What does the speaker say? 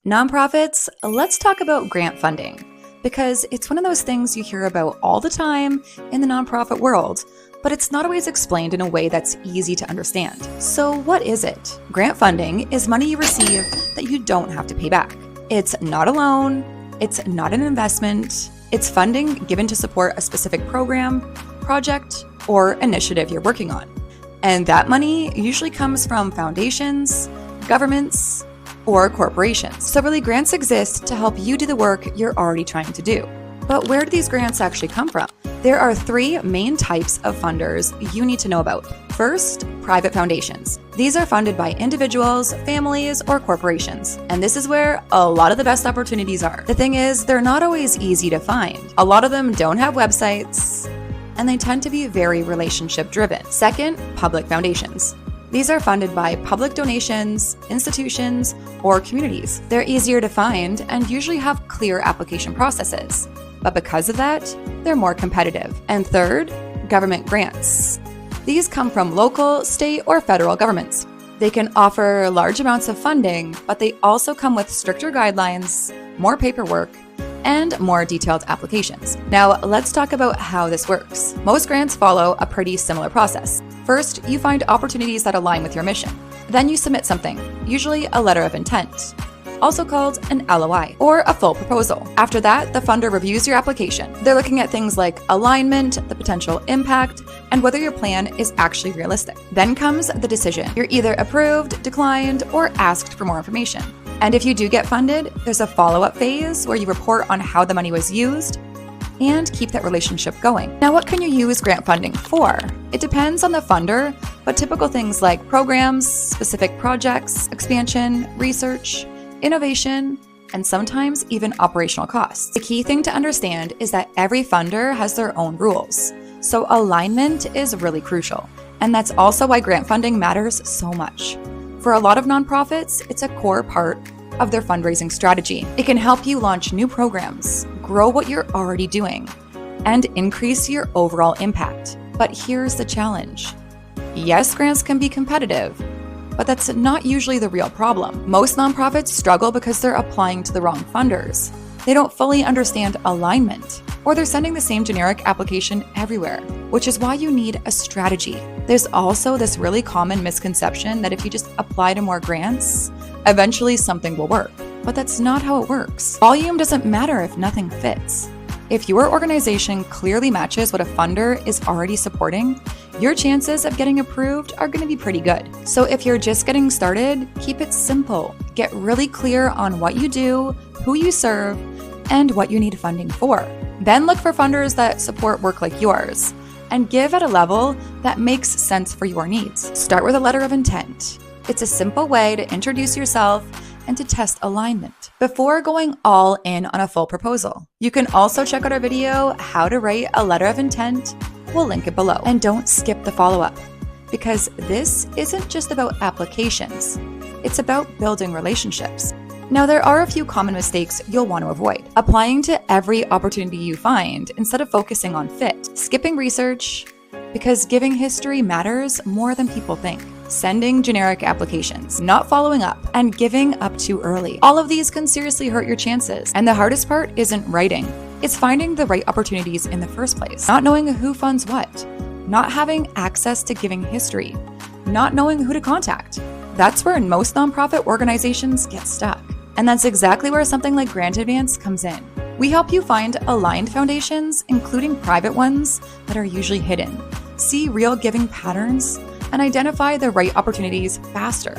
Nonprofits, let's talk about grant funding, because it's one of those things you hear about all the time in the nonprofit world, but it's not always explained in a way that's easy to understand. So what is it? Grant funding is money you receive that you don't have to pay back. It's not a loan, it's not an investment, it's funding given to support a specific program, project, or initiative you're working on. And that money usually comes from foundations, governments, or corporations. So really, grants exist to help you do the work you're already trying to do. But where do these grants actually come from? There are three main types of funders you need to know about. First, private foundations. These are funded by individuals, families, or corporations. And this is where a lot of the best opportunities are. The thing is, they're not always easy to find. A lot of them don't have websites, and they tend to be very relationship driven. Second, public foundations. These are funded by public donations, institutions, or communities. They're easier to find and usually have clear application processes. But because of that, they're more competitive. And third, government grants. These come from local, state, or federal governments. They can offer large amounts of funding, but they also come with stricter guidelines, more paperwork, and more detailed applications. Now, let's talk about how this works. Most grants follow a pretty similar process. First, you find opportunities that align with your mission. Then you submit something, usually a letter of intent, also called an LOI, or a full proposal. After that, the funder reviews your application. They're looking at things like alignment, the potential impact, and whether your plan is actually realistic. Then comes the decision. You're either approved, declined, or asked for more information. And if you do get funded, there's a follow-up phase where you report on how the money was used and keep that relationship going. Now, what can you use grant funding for? It depends on the funder, but typical things like programs, specific projects, expansion, research, innovation, and sometimes even operational costs. The key thing to understand is that every funder has their own rules, so alignment is really crucial. And that's also why grant funding matters so much. For a lot of nonprofits, it's a core part of their fundraising strategy. It can help you launch new programs, grow what you're already doing, and increase your overall impact. But here's the challenge. Yes, grants can be competitive, but that's not usually the real problem. Most nonprofits struggle because they're applying to the wrong funders. They don't fully understand alignment, or they're sending the same generic application everywhere, which is why you need a strategy. There's also this really common misconception that if you just apply to more grants, eventually something will work. But that's not how it works. Volume doesn't matter if nothing fits. If your organization clearly matches what a funder is already supporting, your chances of getting approved are going to be pretty good. So if you're just getting started, keep it simple. Get really clear on what you do, who you serve, and what you need funding for. Then look for funders that support work like yours and give at a level that makes sense for your needs. Start with a letter of intent. It's a simple way to introduce yourself and to test alignment before going all in on a full proposal. You can also check out our video, How to Write a Letter of Intent. We'll link it below. And don't skip the follow-up, because this isn't just about applications. It's about building relationships. Now, there are a few common mistakes you'll want to avoid. Applying to every opportunity you find instead of focusing on fit. Skipping research, because giving history matters more than people think. Sending generic applications, not following up, and giving up too early. All of these can seriously hurt your chances. And the hardest part isn't writing. It's finding the right opportunities in the first place. Not knowing who funds what. Not having access to giving history. Not knowing who to contact. That's where most nonprofit organizations get stuck. And that's exactly where something like Grant Advance comes in. We help you find aligned foundations, including private ones that are usually hidden. See real giving patterns and identify the right opportunities faster.